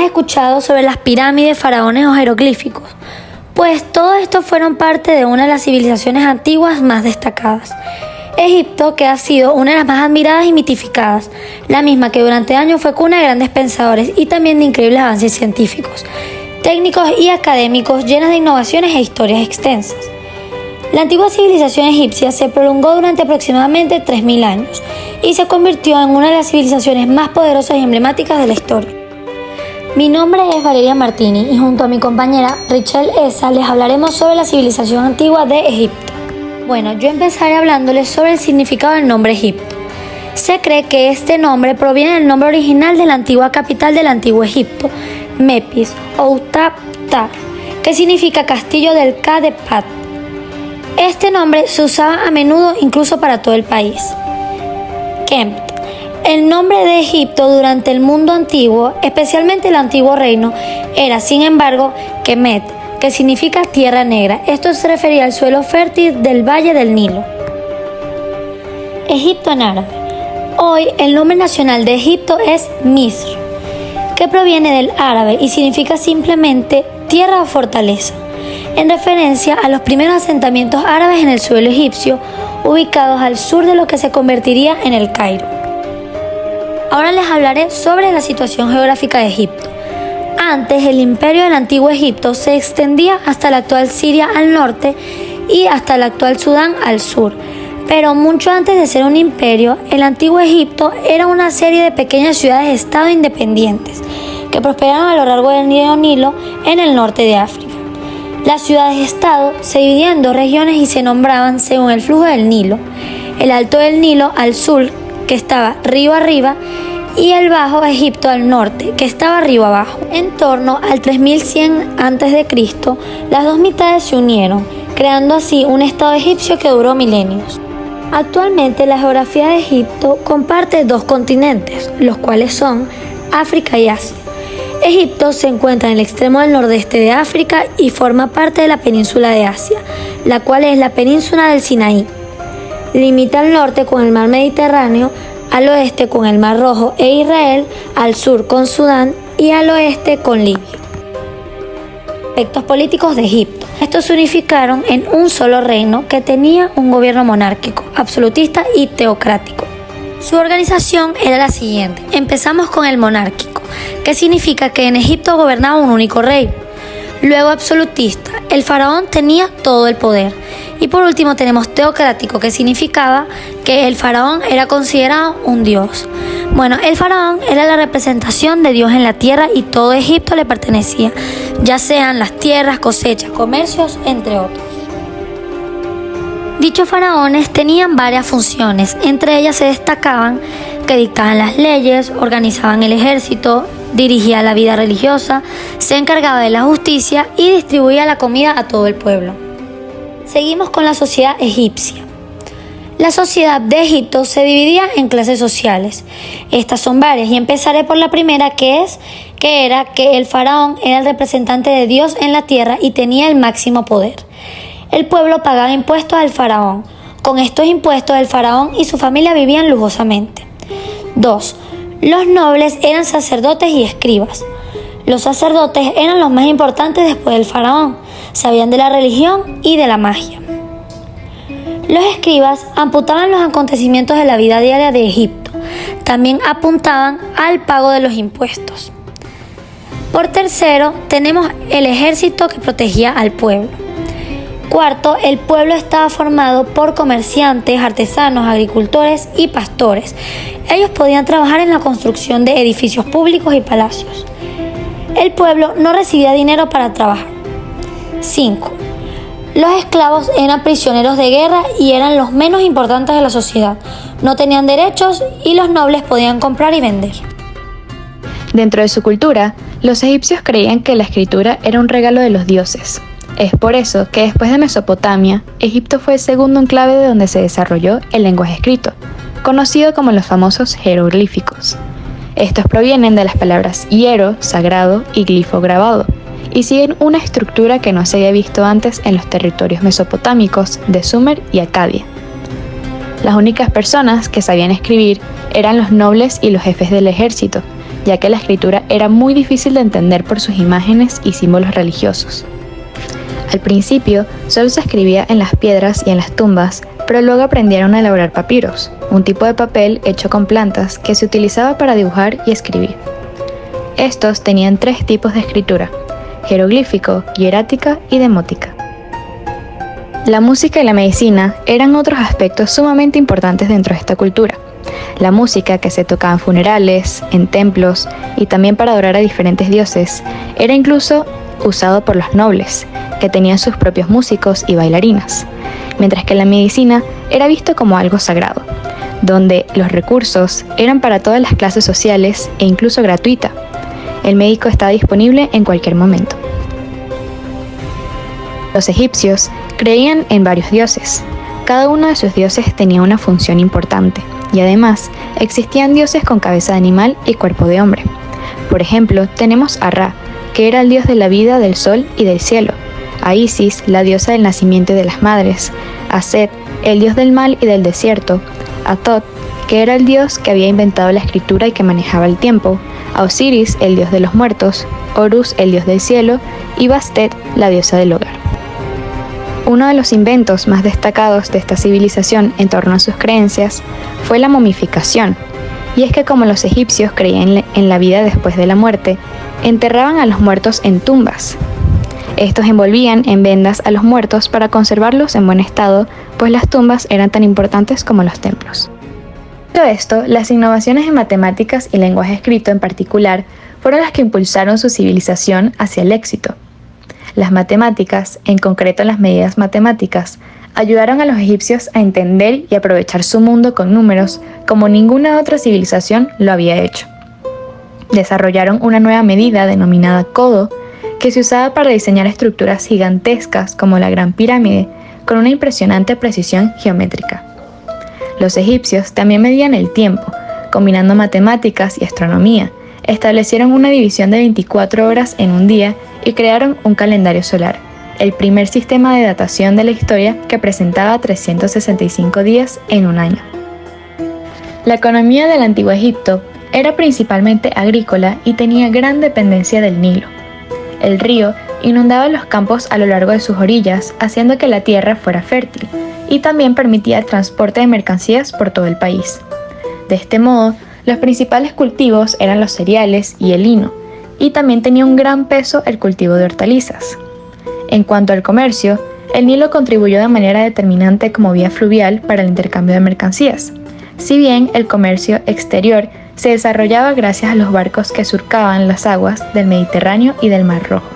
escuchado sobre las pirámides, faraones o jeroglíficos? Pues todos estos fueron parte de una de las civilizaciones antiguas más destacadas. Egipto, que ha sido una de las más admiradas y mitificadas, la misma que durante años fue cuna de grandes pensadores y también de increíbles avances científicos, técnicos y académicos, llenas de innovaciones e historias extensas. La antigua civilización egipcia se prolongó durante aproximadamente 3000 años y se convirtió en una de las civilizaciones más poderosas y emblemáticas de la historia. Mi nombre es Valeria Martini y junto a mi compañera Richelle Esa les hablaremos sobre la civilización antigua de Egipto. Bueno, yo empezaré hablándoles sobre el significado del nombre Egipto. Se cree que este nombre proviene del nombre original de la antigua capital del antiguo Egipto, Memphis o Utaptar, que significa castillo del Ka de Pat. Este nombre se usaba a menudo incluso para todo el país. Kemet. El nombre de Egipto durante el mundo antiguo, especialmente el antiguo reino, era sin embargo Kemet, que significa tierra negra. Esto se refería al suelo fértil del valle del Nilo. Egipto en árabe. Hoy el nombre nacional de Egipto es Misr, que proviene del árabe y significa simplemente tierra o fortaleza, en referencia a los primeros asentamientos árabes en el suelo egipcio, ubicados al sur de lo que se convertiría en el Cairo. Ahora les hablaré sobre la situación geográfica de Egipto. Antes, el imperio del antiguo Egipto se extendía hasta la actual Siria al norte y hasta el actual Sudán al sur. Pero mucho antes de ser un imperio, el antiguo Egipto era una serie de pequeñas ciudades-estado independientes que prosperaron a lo largo del río Nilo en el norte de África. Las ciudades-estado se dividían en dos regiones y se nombraban según el flujo del Nilo: el Alto del Nilo al sur, que estaba río arriba, y el Bajo Egipto al norte, que estaba río abajo. En torno al 3100 a.C., las dos mitades se unieron, creando así un estado egipcio que duró milenios. Actualmente la geografía de Egipto comparte dos continentes, los cuales son África y Asia. Egipto se encuentra en el extremo del nordeste de África y forma parte de la península de Asia, la cual es la península del Sinaí. Limita al norte con el mar Mediterráneo, al oeste con el Mar Rojo e Israel, al sur con Sudán y al oeste con Libia. Aspectos políticos de Egipto. Estos se unificaron en un solo reino que tenía un gobierno monárquico, absolutista y teocrático. Su organización era la siguiente. Empezamos con el monárquico, que significa que en Egipto gobernaba un único rey. Luego absolutista, el faraón tenía todo el poder. Y por último tenemos teocrático, que significaba que el faraón era considerado un dios. Bueno, el faraón era la representación de Dios en la tierra y todo Egipto le pertenecía, ya sean las tierras, cosechas, comercios, entre otros. Dichos faraones tenían varias funciones, entre ellas se destacaban que dictaban las leyes, organizaban el ejército, dirigía la vida religiosa, se encargaba de la justicia y distribuía la comida a todo el pueblo. Seguimos con la sociedad egipcia. La sociedad de Egipto se dividía en clases sociales. Estas son varias y empezaré por la primera, que era que el faraón era el representante de Dios en la tierra y tenía el máximo poder. El pueblo pagaba impuestos al faraón. Con estos impuestos el faraón y su familia vivían lujosamente. 2. Los nobles eran sacerdotes y escribas. Los sacerdotes eran los más importantes después del faraón. Sabían de la religión y de la magia. Los escribas apuntaban los acontecimientos de la vida diaria de Egipto. También apuntaban al pago de los impuestos. Por tercero, tenemos el ejército que protegía al pueblo. Cuarto, el pueblo estaba formado por comerciantes, artesanos, agricultores y pastores. Ellos podían trabajar en la construcción de edificios públicos y palacios. El pueblo no recibía dinero para trabajar. 5. Los esclavos eran prisioneros de guerra y eran los menos importantes de la sociedad. No tenían derechos y los nobles podían comprar y vender. Dentro de su cultura, los egipcios creían que la escritura era un regalo de los dioses. Es por eso que después de Mesopotamia, Egipto fue el segundo enclave de donde se desarrolló el lenguaje escrito, conocido como los famosos jeroglíficos. Estos provienen de las palabras hiero, sagrado, y glifo, grabado, y siguen una estructura que no se había visto antes en los territorios mesopotámicos de Sumer y Acadia. Las únicas personas que sabían escribir eran los nobles y los jefes del ejército, ya que la escritura era muy difícil de entender por sus imágenes y símbolos religiosos. Al principio, solo se escribía en las piedras y en las tumbas, pero luego aprendieron a elaborar papiros, un tipo de papel hecho con plantas que se utilizaba para dibujar y escribir. Estos tenían 3 tipos de escritura: jeroglífico, hierática y demótica. La música y la medicina eran otros aspectos sumamente importantes dentro de esta cultura. La música, que se tocaba en funerales, en templos y también para adorar a diferentes dioses, era incluso usado por los nobles, que tenían sus propios músicos y bailarinas, mientras que la medicina era visto como algo sagrado, donde los recursos eran para todas las clases sociales e incluso gratuita. El médico estaba disponible en cualquier momento. Los egipcios creían en varios dioses. Cada uno de sus dioses tenía una función importante, y además existían dioses con cabeza de animal y cuerpo de hombre. Por ejemplo, tenemos a Ra, que era el dios de la vida, del sol y del cielo; a Isis, la diosa del nacimiento y de las madres; a Set, el dios del mal y del desierto; a Tot, que era el dios que había inventado la escritura y que manejaba el tiempo; a Osiris, el dios de los muertos; Horus, el dios del cielo; y Bastet, la diosa del hogar. Uno de los inventos más destacados de esta civilización en torno a sus creencias fue la momificación, y es que como los egipcios creían en la vida después de la muerte, enterraban a los muertos en tumbas. Estos envolvían en vendas a los muertos para conservarlos en buen estado, pues las tumbas eran tan importantes como los templos. Todo esto, las innovaciones en matemáticas y lenguaje escrito en particular fueron las que impulsaron su civilización hacia el éxito. Las matemáticas, en concreto las medidas matemáticas, ayudaron a los egipcios a entender y aprovechar su mundo con números como ninguna otra civilización lo había hecho. Desarrollaron una nueva medida denominada codo, que se usaba para diseñar estructuras gigantescas como la Gran Pirámide, con una impresionante precisión geométrica. Los egipcios también medían el tiempo, combinando matemáticas y astronomía. Establecieron una división de 24 horas en un día y crearon un calendario solar, el primer sistema de datación de la historia que presentaba 365 días en un año. La economía del Antiguo Egipto era principalmente agrícola y tenía gran dependencia del Nilo. El río inundaba los campos a lo largo de sus orillas, haciendo que la tierra fuera fértil, y también permitía el transporte de mercancías por todo el país. De este modo, los principales cultivos eran los cereales y el lino, y también tenía un gran peso el cultivo de hortalizas. En cuanto al comercio, el Nilo contribuyó de manera determinante como vía fluvial para el intercambio de mercancías, si bien el comercio exterior se desarrollaba gracias a los barcos que surcaban las aguas del Mediterráneo y del Mar Rojo.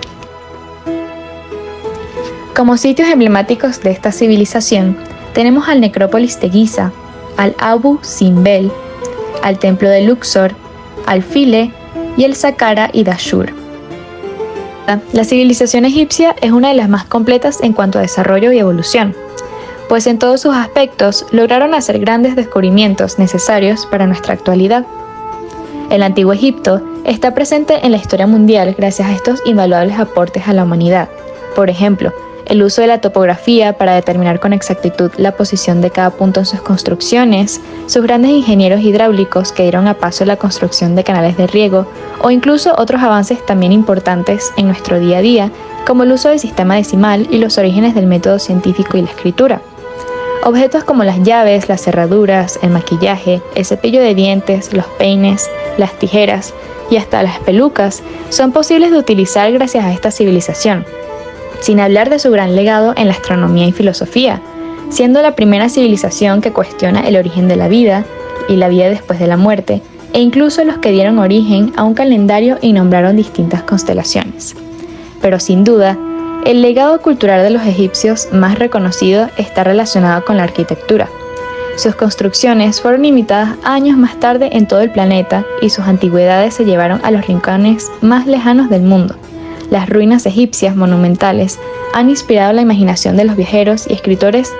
Como sitios emblemáticos de esta civilización, tenemos al Necrópolis de Giza, al Abu Simbel, al Templo de Luxor, al Philae y el Saqqara y Dashur. La civilización egipcia es una de las más completas en cuanto a desarrollo y evolución, pues en todos sus aspectos lograron hacer grandes descubrimientos necesarios para nuestra actualidad. El Antiguo Egipto está presente en la historia mundial gracias a estos invaluables aportes a la humanidad. Por ejemplo, el uso de la topografía para determinar con exactitud la posición de cada punto en sus construcciones, sus grandes ingenieros hidráulicos que dieron a paso la construcción de canales de riego, o incluso otros avances también importantes en nuestro día a día, como el uso del sistema decimal y los orígenes del método científico y la escritura. Objetos como las llaves, las cerraduras, el maquillaje, el cepillo de dientes, los peines, las tijeras y hasta las pelucas son posibles de utilizar gracias a esta civilización, sin hablar de su gran legado en la astronomía y filosofía, siendo la primera civilización que cuestiona el origen de la vida y la vida después de la muerte, e incluso los que dieron origen a un calendario y nombraron distintas constelaciones. Pero sin duda, el legado cultural de los egipcios más reconocido está relacionado con la arquitectura. Sus construcciones fueron imitadas años más tarde en todo el planeta y sus antigüedades se llevaron a los rincones más lejanos del mundo. Las ruinas egipcias monumentales han inspirado la imaginación de los viajeros y escritores